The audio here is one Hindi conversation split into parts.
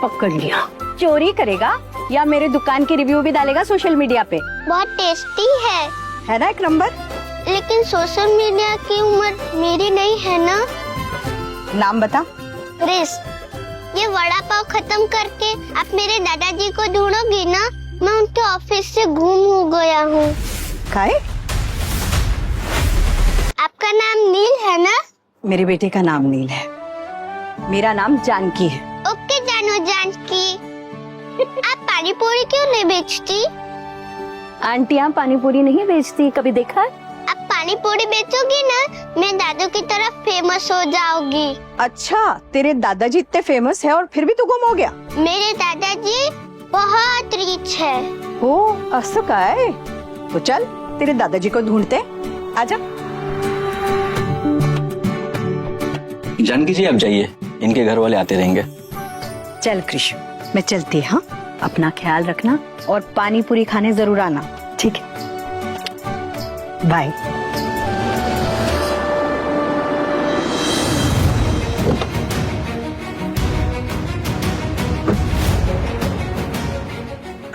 पकड़ लिया। चोरी करेगा या मेरे दुकान की रिव्यू भी डालेगा सोशल मीडिया पे। बहुत टेस्टी है ना एक नंबर। लेकिन सोशल मीडिया की उम्र मेरी नहीं है ना। नाम बता। क्रिस, ये वड़ा पाव खत्म करके आप मेरे दादाजी को ढूंढोगी ना? मैं उनके ऑफिस से गुम हो गया हूँ। काहे? आपका नाम नील है ना? मेरे बेटे का नाम नील है। मेरा नाम जानकी है। ओके जानो जानकी। आप पानी पूरी क्यों नहीं बेचती? आंटियां पानी पूरी नहीं बेचती, कभी देखा है? आप पानी पूरी बेचोगी ना, मैं दादू की तरह फेमस हो जाओगी। अच्छा, तेरे दादाजी इतने फेमस है और फिर भी तू गुम हो गया? मेरे दादाजी बहुत रिच है। ओ, ऐसा का है? तो चल तेरे दादाजी को ढूंढते। आजा। जानकी जी आप जाइए, इनके घर वाले आते रहेंगे। चल कृष्ण, मैं चलती। हाँ, अपना ख्याल रखना और पानी पूरी खाने जरूर आना, ठीक है? बाय।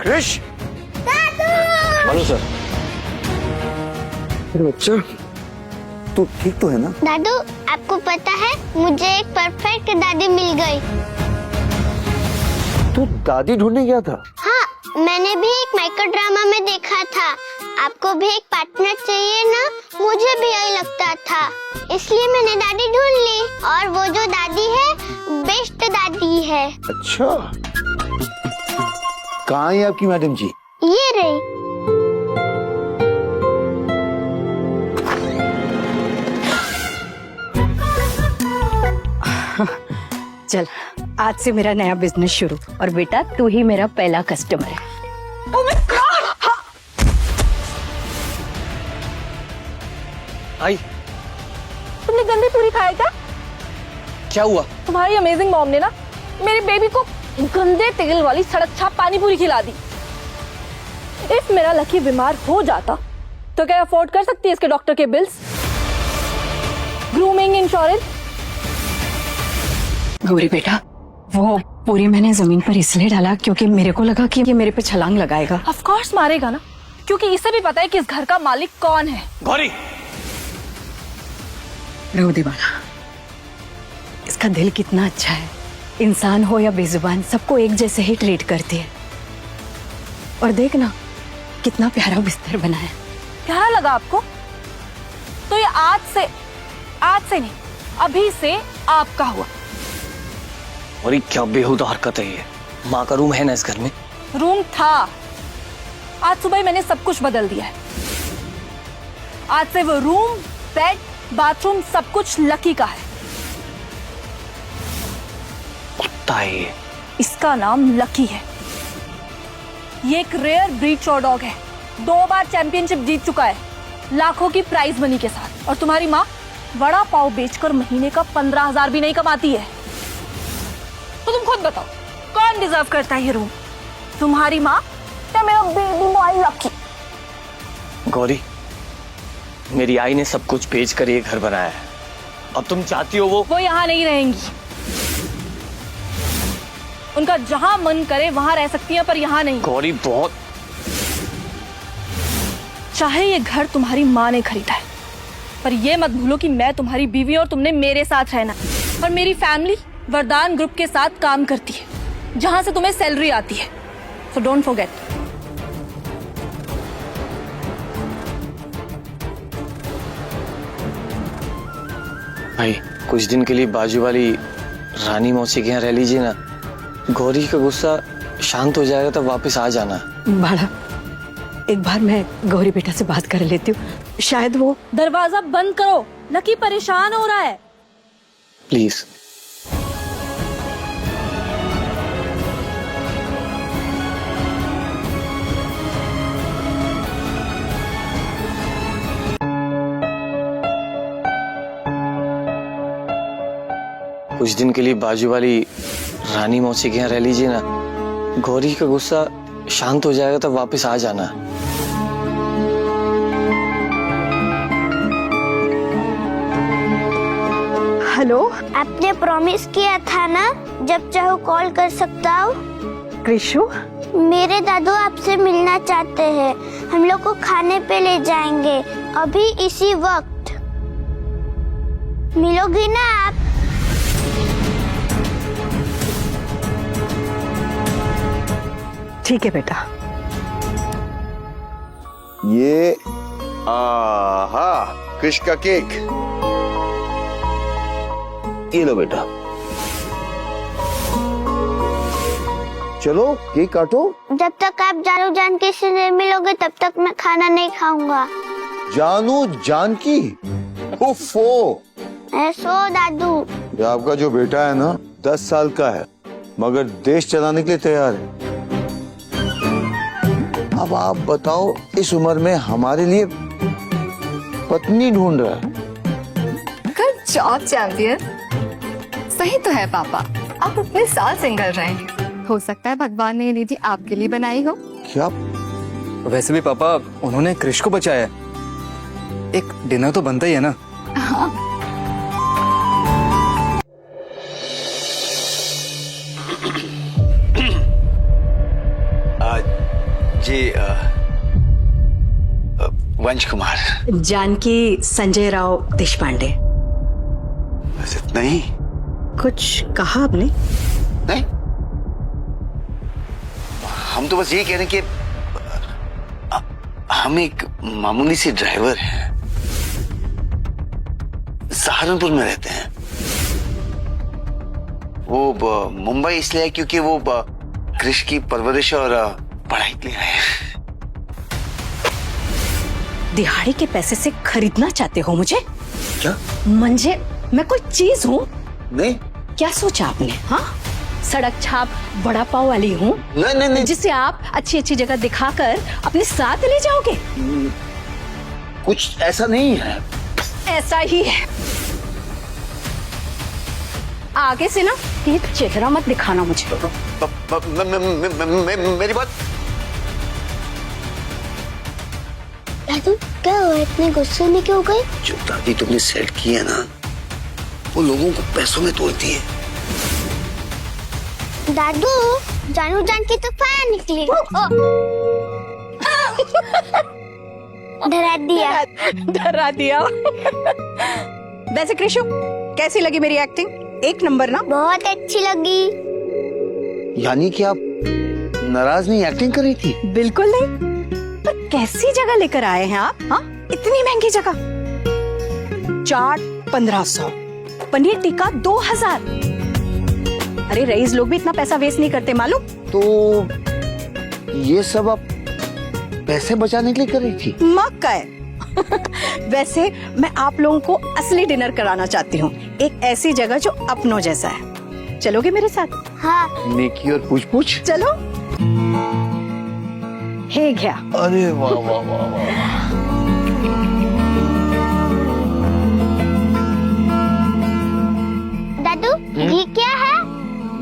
कृष, बोलो सर। बच्चा तू ठीक तो है ना? दादू, आपको पता है मुझे एक परफेक्ट दादी मिल गई। तू दादी ढूंढने गया था? हाँ, मैंने भी एक माइक्रो ड्रामा में देखा था। आपको भी एक पार्टनर चाहिए ना? मुझे भी यही लगता था, इसलिए मैंने दादी ढूंढ ली। और वो जो दादी है, बेस्ट दादी है। अच्छा, कहाँ है आपकी मैडम जी? ये रही। चल, आज से मेरा नया बिजनेस शुरू, और बेटा तू ही मेरा पहला कस्टमर है। Oh my God! आई, तुमने गंदी पूरी खाया क्या? क्या हुआ? तुम्हारी अमेजिंग मॉम ने ना मेरे बेबी को गंदे तेल वाली सड़क छाप पानी पूरी खिला दी। इफ मेरा लकी बीमार हो जाता तो क्या अफोर्ड कर सकती है इसके डॉक्टर के बिल्स, ग्रूमिंग, इंश्योरेंस? गौरी बेटा, वो पूरी मैंने जमीन पर इसलिए डाला क्योंकि मेरे को लगा कि ये मेरे पे छलांग लगाएगा। ऑफ कोर्स मारेगा ना, क्योंकि इसे भी पता है कि इस घर का मालिक कौन है। गौरी, रो दे बाला, इसका दिल कितना अच्छा है। इंसान हो या बेजुबान, सबको एक जैसे ही ट्रीट करती है। और देख ना कितना प्यारा बिस्तर बना है। प्यारा लगा आपको? तो ये आज से नहीं, अभी से आपका हुआ। गौरी क्या बेहुदा हरकत है ये। माँ का रूम है ना इस घर में? रूम था, आज सुबह ही मैंने सब कुछ बदल दिया है। आज से वो रूम, बेड, बाथरूम सब कुछ लकी का है। कुत्ता है ये। इसका नाम लकी है। ये एक रेयर ब्रीड शो डॉग है। 2 बार चैंपियनशिप जीत चुका है, लाखों की प्राइज मनी के साथ। और तुम्हारी माँ वड़ा पाव बेचकर महीने का 15,000 भी नहीं कमाती है। तो तुम खुद बताओ, कौन डिजर्व करता है ये रूम, तुम्हारी माँ या मेरा बेबी बॉय लकी? गौरी, मेरी आई ने सब कुछ बेच कर ये घर बनाया है। अब तुम चाहती हो वो यहाँ नहीं रहेंगी। उनका जहां मन करे वहां रह सकती हैं, पर यहाँ नहीं। गौरी बहुत, चाहे ये घर तुम्हारी माँ ने खरीदा है, पर ये मत भूलो कि मैं तुम्हारी बीवी और तुमने मेरे साथ रहना। और मेरी फैमिली वरदान ग्रुप के साथ काम करती है, जहां से तुम्हें सैलरी आती है। So don't forget. भाई कुछ दिन के लिए बाजू वाली रानी मौसी के यहाँ रह लीजिए ना। गौरी का गुस्सा शांत हो जाएगा तब वापस आ जाना। बाला, एक बार मैं गौरी बेटा से बात कर लेती हूँ, शायद वो। दरवाजा बंद करो, लकी परेशान हो रहा है। प्लीज। कुछ दिन के लिए बाजू वाली रानी मौसी के यहाँ रह लीजिए ना। गौरी का गुस्सा शांत हो जाएगा तब वापस आ जाना। हेलो, आपने प्रॉमिस किया था ना जब चाहो कॉल कर सकता हूँ। कृषु, मेरे दादू आपसे मिलना चाहते हैं। हम लोग को खाने पे ले जाएंगे अभी इसी वक्त। मिलोगी ना आप? ठीक है बेटा। ये आहा कृष का केक, ये लो बेटा। चलो केक काटो। जब तक आप जानू जानकी से नहीं मिलोगे तब तक मैं खाना नहीं खाऊंगा। जानू जानकी, उफ़ो। सो दादू। ये आपका जो बेटा है ना 10 साल का है मगर देश चलाने के लिए तैयार है। अब आप बताओ इस उम्र में हमारे लिए पत्नी ढूंढ रहा है। Good job champion. सही तो है पापा, आप इतने साल सिंगल रहे हैं। हो सकता है भगवान ने ये निधि आपके लिए बनाई हो। क्या? वैसे भी पापा उन्होंने कृष को बचाया है, एक डिनर तो बनता ही है ना। जी वंश कुमार। जानकी संजय राव देशपांडे। बस इतना ही? कुछ कहा आपने? नहीं, हम तो बस ये कह रहे हैं कि हम एक मामूली से ड्राइवर हैं, सहारनपुर में रहते हैं। वो मुंबई इसलिए है क्योंकि वो कृष की परवरिश और पढ़ाई के लिए आए हैं। दिहाड़ी के पैसे से खरीदना चाहते हो मुझे? क्या? मंजे मैं कोई चीज हूँ? नहीं क्या सोचा आपने? हाँ, सड़क छाप बड़ा पाव वाली हूँ नहीं जिसे आप अच्छी अच्छी जगह दिखाकर अपने साथ ले जाओगे? कुछ ऐसा नहीं है। ऐसा ही है। आगे से ना ये चेहरा मत दिखाना मुझे। मेरी बात। दादू क्या हुआ, इतने गुस्से में क्यों गए? जो दादी तुमने सेट की है ना, वो लोगों को पैसों में तोड़ती है। दादू जानू जानकी तो फायर निकली। डरा दिया। डरा दिया। वैसे कृषु कैसी लगी मेरी एक्टिंग? एक नंबर ना? बहुत अच्छी लगी। यानी कि आप नाराज नहीं एक्टिंग कर रही थी? बिल्कुल नहीं। पर कैसी जगह लेकर आए हैं आप? हाँ, इतनी महंगी जगह। चाट 1500, पनीर टिक्का 2000। अरे रईस लोग भी इतना पैसा वेस्ट नहीं करते मालूम? तो ये सब आप पैसे बचाने के लिए कर रही थी? मक्का है। वैसे मैं आप लोगों को असली डिनर कराना चाहती हूँ, एक ऐसी जगह जो अपनों जैसा है। चलोगे मेरे साथ? हाँ। नेकी और पूछ-पूछ? चलो। हे गया। अरे वाह वाह वाह वाह। दादू ये क्या है?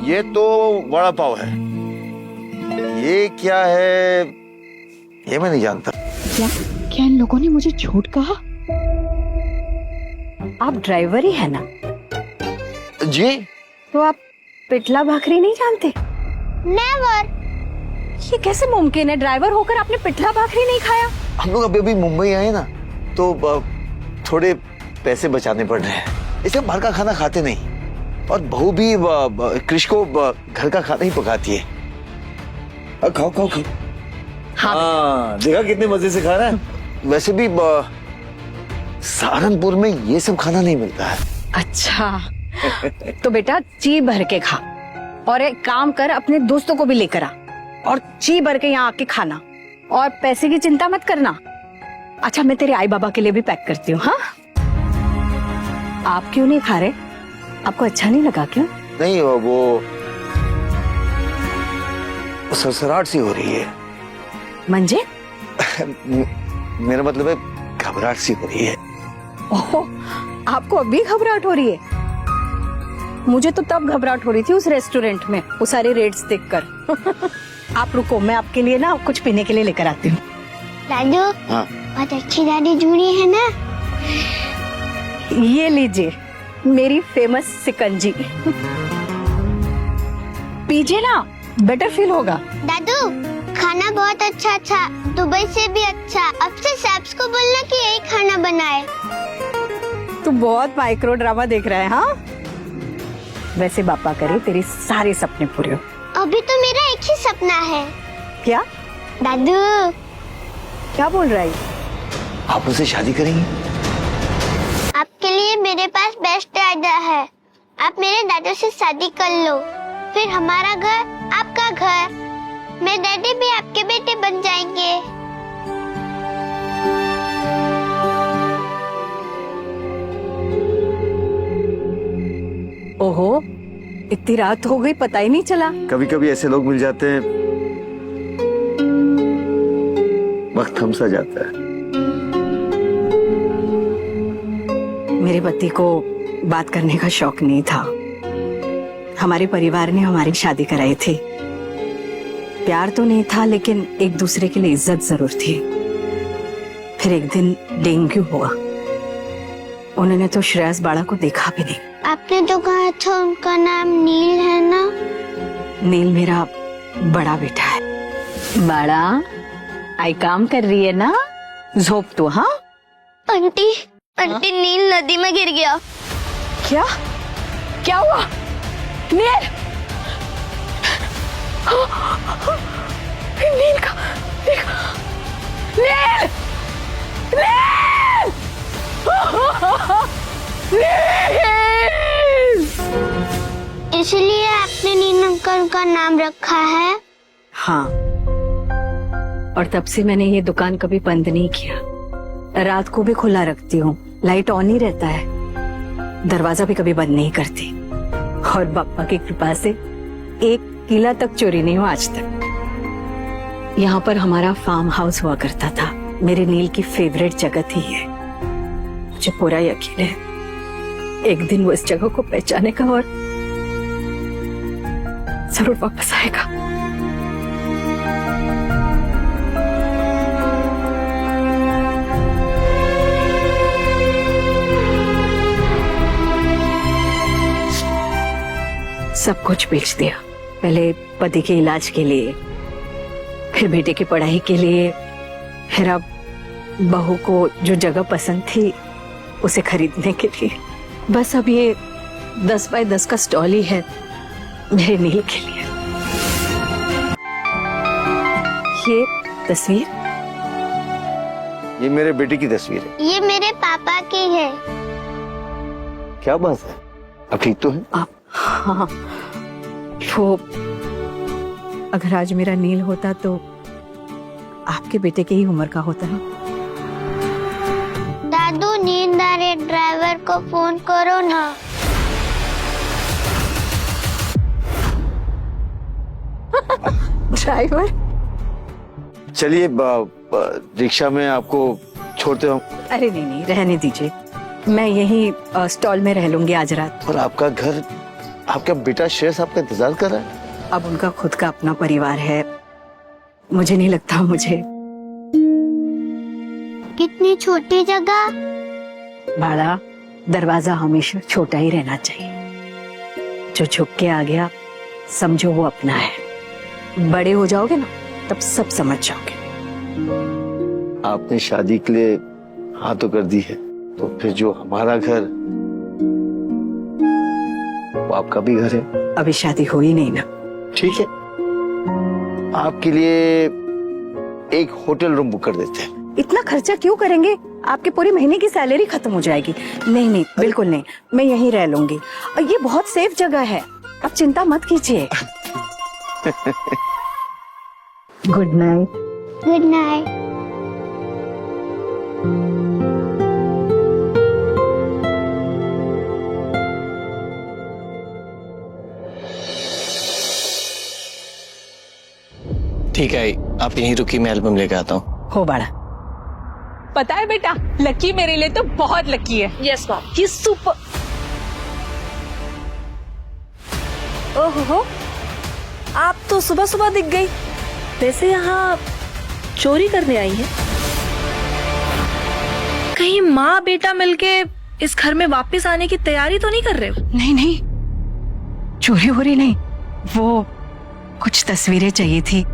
ये तो वड़ा पाव है। ये क्या है ये मैं नहीं जानता। क्या इन लोगों ने मुझे झूठ कहा? आप ड्राइवर ही है ना? जी? तो आप पिटला भाखरी नहीं जानते? नेवर। ये कैसे मुमकिन है? ड्राइवर होकर आपने पिटला भाखरी नहीं खाया? हम लोग अभी मुंबई आए ना, तो थोड़े पैसे बचाने पड़ रहे हैं, इसलिए बाहर का खाना खाते नहीं। और बहू भी कृष को घर का खाना ही पकाती है। खाओ खाओ खाओ। हाँ देखा कितने मजे से खा रहा है। वैसे भी सहारनपुर में ये सब खाना नहीं मिलता है। अच्छा। तो बेटा जी भर के खा, और एक काम कर अपने दोस्तों को भी लेकर आ और जी भर के यहाँ आके खाना, और पैसे की चिंता मत करना। अच्छा मैं तेरे आई बाबा के लिए भी पैक करती हूँ। हाँ, आप क्यों नहीं खा रहे? आपको अच्छा नहीं लगा क्या? नहीं, वो सरसराहट सी हो रही है। मंजे? मेरा मतलब है घबराहट सी हो रही है। ओह, आपको अभी घबराहट हो रही है? मुझे तो तब घबराहट हो रही थी उस रेस्टोरेंट में वो सारे रेट्स देखकर। आप रुको, मैं आपके लिए ना कुछ पीने के लिए लेकर आती हूँ। दादू हाँ। बहुत अच्छी दादी जुड़ी है ना? ये लीजिए मेरी फेमस सिकंजी। पीजिए ना, बेटर फील होगा। दादू खाना बहुत अच्छा था, दुबई से भी अच्छा। अब से सैप्स को बोलना कि यही खाना बनाए। तू बहुत माइक्रो ड्रामा देख रहा है, हाँ? वैसे बापा करे तेरे सारे सपने पूरे हो। अभी तो मेरा एक ही सपना है। क्या दादू क्या बोल रहा है? आप मुझसे शादी करेंगी? आपके लिए मेरे पास बेस्ट आइडिया है। आप मेरे दादू से शादी कर लो, फिर हमारा घर आपका घर, मेरे डैडी भी आपके बेटे बन जाएंगे। ओहो, इतनी रात हो गई, पता ही नहीं चला। कभी कभी ऐसे लोग मिल जाते हैं, वक्त थम सा जाता है। मेरे पति को बात करने का शौक नहीं था। हमारे परिवार ने हमारी शादी कराई थी। प्यार तो नहीं था, लेकिन एक दूसरे के लिए इज्जत जरूर थी। फिर एक दिन डेंगू हुआ। उन्होंने तो श्रेयस बाड़ा को देखा भी नहीं। आपने जो कहा था उनका नाम नील है ना? नील मेरा बड़ा बेटा है। बाड़ा, आई काम कर रही है ना? झोप तू, हाँ? आंटी नील नदी में गिर गया। क्या क्या हुआ? नील नील का नील नील नील। इसलिए आपने नील अंकल का नाम रखा है? हाँ, और तब से मैंने ये दुकान कभी बंद नहीं किया। रात को भी खुला रखती हूँ, लाइट ऑन ही रहता है, दरवाजा भी कभी बंद नहीं करती। और बापा की कृपा से एक किला तक चोरी नहीं हुआ आज तक। यहाँ पर हमारा फार्म हाउस हुआ करता था। मेरे नील की फेवरेट जगह थी ये। मुझे पूरा यकीन है एक दिन वो इस जगह को पहचानेगा और जरूर वापस आएगा। सब कुछ बेच दिया, पहले पति के इलाज के लिए, फिर बेटे की पढ़ाई के लिए, फिर अब बहू को जो जगह पसंद थी उसे खरीदने के लिए। बस अब ये 10 बाय 10 का स्टॉल ही है मेरे नील के लिए। ये तस्वीर, ये मेरे बेटे की तस्वीर है। ये मेरे पापा की है। क्या बात है, अब ठीक तो है? आप, हाँ, वो अगर आज मेरा नील होता तो आपके बेटे की ही उम्र का होता ना। दादू नींद आ रही, ड्राइवर को फोन करो ना। ड्राइवर? चलिए रिक्शा में आपको छोड़ते हूँ। अरे नहीं नहीं, रहने दीजिए, मैं यही स्टॉल में रह लूंगी आज रात। और आपका घर, आपका बेटा श्रेयस आपका इंतजार कर रहा है। अब उनका खुद का अपना परिवार है, मुझे नहीं लगता मुझे। कितनी छोटी जगह। बाड़ा, दरवाजा हमेशा छोटा ही रहना चाहिए। जो झुक के आ गया समझो वो अपना है। बड़े हो जाओगे ना तब सब समझ जाओगे। आपने शादी के लिए हाँ तो कर दी है, तो फिर जो हमारा घर वो आपका भी घर है। अभी शादी हो ही नहीं ना। ठीक है, आपके लिए एक होटल रूम बुक कर देते हैं। इतना खर्चा क्यों करेंगे? आपके पूरी महीने की सैलरी खत्म हो जाएगी। नहीं नहीं, बिल्कुल नहीं, मैं यहीं रह लूंगी। और ये बहुत सेफ जगह है, आप चिंता मत कीजिए। Good night. Good night. ठीक है, आप यहीं रुकी, मैं एल्बम लेके आता हूँ। हो बाड़ा, पता है बेटा, लकी मेरे लिए तो बहुत लकी है। यस मैम, ही सुपर। ओहो, आप तो सुबह सुबह दिख गई। वैसे यहाँ चोरी करने आई है? कहीं माँ बेटा मिलके इस घर में वापस आने की तैयारी तो नहीं कर रहे हो? नहीं नहीं, चोरी हो रही नहीं, वो कुछ तस्वीरें चाहिए थी।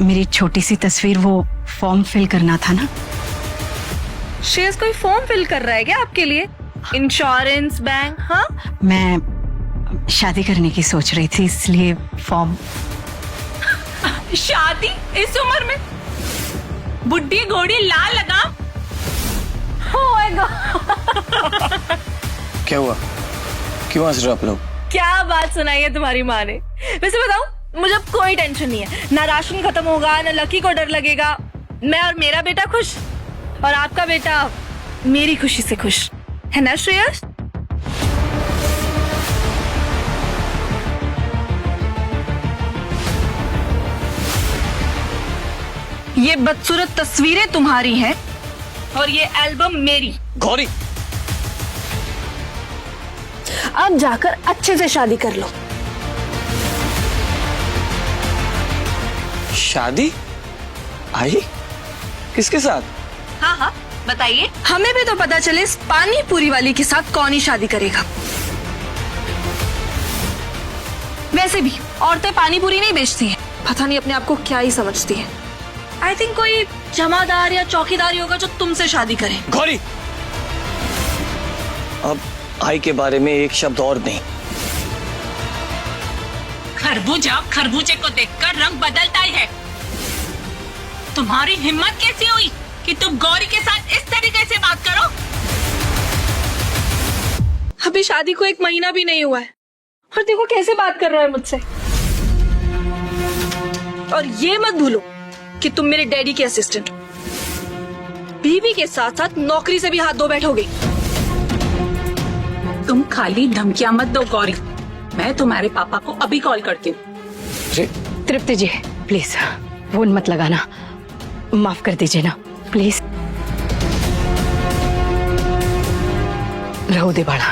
मेरी छोटी सी तस्वीर, वो फॉर्म फिल करना था ना। श्रेयस कोई फॉर्म फिल कर रहा है क्या आपके लिए? Insurance, bank? हाँ, मैं शादी करने की सोच रही थी, इसलिए फॉर्म। शादी इस उम्र में? बुढ़ी घोड़ी लाल लगाम। oh my God! क्या हुआ? क्यों हंस रहे हो आप लोग? क्या बात सुनाई है तुम्हारी माँ ने? वैसे बताओ, मुझे अब कोई टेंशन नहीं है। ना राशन खत्म होगा, ना लकी को डर लगेगा। मैं और मेरा बेटा खुश, और आपका बेटा मेरी खुशी से खुश है ना श्रेयस? ये बदसूरत तस्वीरें तुम्हारी हैं और ये एल्बम मेरी। गौरी, अब जाकर अच्छे से शादी कर लो। शादी? आई? किसके साथ? हाँ हाँ, बताइए। हमें भी तो पता चले इस पानी पूरी वाली के साथ कौन ही शादी करेगा। वैसे भी औरतें पानी पूरी नहीं बेचती हैं। पता नहीं अपने आप को क्या ही समझती हैं। आई थिंक कोई जमादार या चौकीदार होगा जो तुमसे शादी करे। गौरी, अब आई के बारे में एक शब्द और नहीं। खरबूजा खरबूजे को देखकर रंग बदलता ही है। तुम्हारी हिम्मत कैसी हुई कि तुम गौरी के साथ इस तरीके से बात करो? अभी शादी को 1 महीना भी नहीं हुआ है और देखो कैसे बात कर रहा है मुझसे। और ये मत भूलो कि तुम मेरे डैडी के असिस्टेंट हो। बीवी के साथ साथ नौकरी से भी हाथ धो बैठोगे। तुम खाली धमकियां मत दो गौरी। मैं तुम्हारे पापा को अभी कॉल करती हूँ। तृप्ति जी, प्लीज फोन मत लगाना, माफ कर दीजिए ना प्लीज। रहो दे बाड़ा,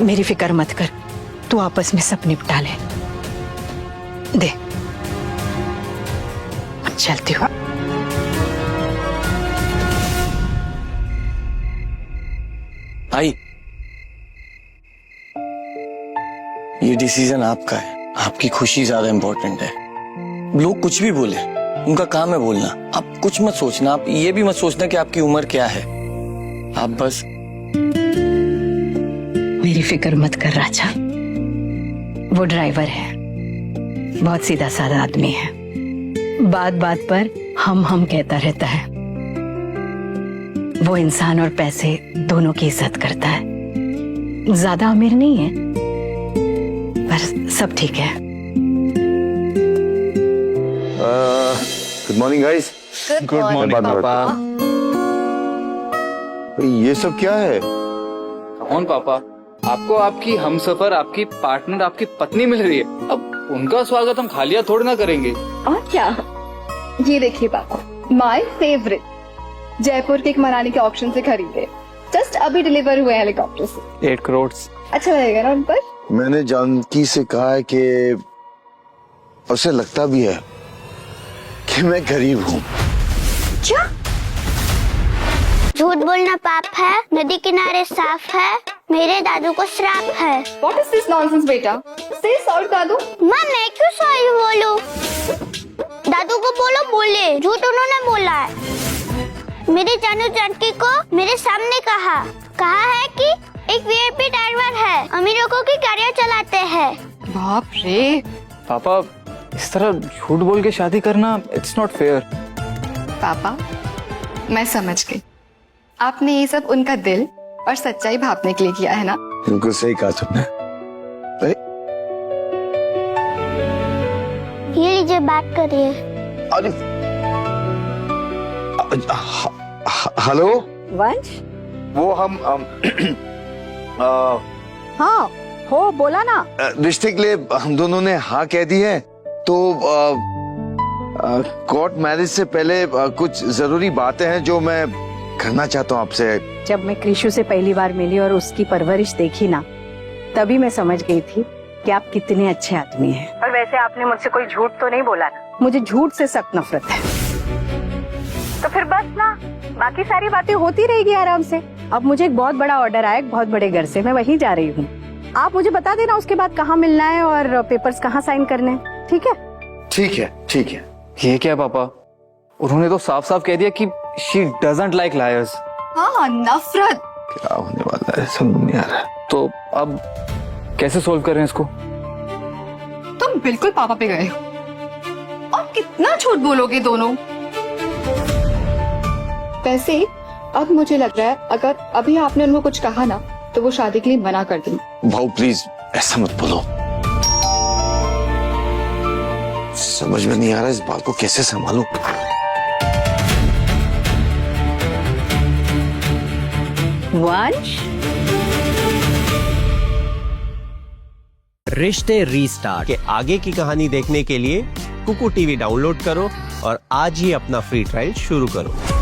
मेरी फिक्र मत कर, तू आपस में सब निपटा ले। दे, चलती हूँ। आई, ये डिसीजन आपका है। आपकी खुशी ज्यादा इंपॉर्टेंट है। लोग कुछ भी बोले, उनका काम है बोलना। आप कुछ मत सोचना, आप ये भी मत सोचना कि आपकी उम्र क्या है। आप बस मेरी फिक्र मत कर राजा। वो ड्राइवर है, बहुत सीधा साधा आदमी है। बात बात पर हम कहता रहता है। वो इंसान और पैसे दोनों की इज्जत करता है। ज्यादा अमीर नहीं है, पर सब ठीक है। Good morning guys. Good morning पापा। ये सब क्या है? कौन पापा? आपको आपकी हमसफर, आपकी पार्टनर, आपकी पत्नी मिल रही है। अब उनका स्वागत हम खालिया थोड़ी ना करेंगे। और क्या, ये देखिए पापा, माय फेवरेट, जयपुर के एक मनाली के ऑप्शन से खरीदे, जस्ट अभी डिलीवर हुए हेलीकॉप्टर से। 8 करोड़। अच्छा लगेगा ना उन पर? मैंने जानकी से कहा है कि उसे लगता भी है कि मैं गरीब हूँ। क्या? झूठ बोलना पाप है, नदी किनारे साफ है, मेरे दादू को श्राप है। What is this nonsense बेटा? Say sorry दादू। माँ, मैं क्यों सॉरी बोलूं? दादू को बोलो बोले, झूठ उन्होंने बोला है। मेरी जानू जानकी को मेरे सामने कहा है कि एक वीआईपी ड्राइवर है, अमीर लोगों की गाड़ियाँ चलाते हैं। बाप रे। पापा, इस तरह झूठ बोल के शादी करना, इट्स नॉट फेयर। पापा, मैं समझ गई, आपने ये सब उनका दिल और सच्चाई भापने के लिए किया है ना? बिल्कुल सही कहा तुमने। ये लीजिए, बात करिए। अरे हेलो वंश? वो हम हाँ, हो बोला ना। रिश्ते के लिए हम दोनों ने हाँ कह दी है। तो कोर्ट मैरिज से पहले कुछ जरूरी बातें हैं जो मैं करना चाहता हूँ आपसे। जब मैं कृषु से पहली बार मिली और उसकी परवरिश देखी ना, तभी मैं समझ गई थी कि आप कितने अच्छे आदमी हैं। और वैसे आपने मुझसे कोई झूठ तो नहीं बोला ना? मुझे झूठ से सख्त नफरत है। तो फिर बस ना, बाकी सारी बातें होती रहेगी आराम से। अब मुझे एक बहुत बड़ा ऑर्डर आया एक बहुत बड़े घर से, मैं वहीं जा रही हूँ। आप मुझे बता देना उसके बाद कहाँ मिलना है और पेपर्स कहाँ साइन करने हैं, ठीक है? ठीक है ठीक है। ये क्या है पापा, उन्होंने तो साफ साफ कह दिया कि शी डजंट लाइक लायर्स। हाँ, नफरत। क्या होने वाला है समझ नहीं आ रहा। तो अब कैसे सोल्व करें इसको? तुम बिल्कुल पापा पे गए हो, और कितना झूठ बोलोगे दोनों। वैसे अब मुझे लग रहा है अगर अभी आपने उनको कुछ कहा ना तो वो शादी के लिए मना कर देंगे। भाऊ प्लीज ऐसा मत बोलो, समझ में नहीं आ रहा इस बात को कैसे संभालूं। वंश, रिश्ते रीस्टार्ट के आगे की कहानी देखने के लिए कुकू टीवी डाउनलोड करो और आज ही अपना फ्री ट्रायल शुरू करो।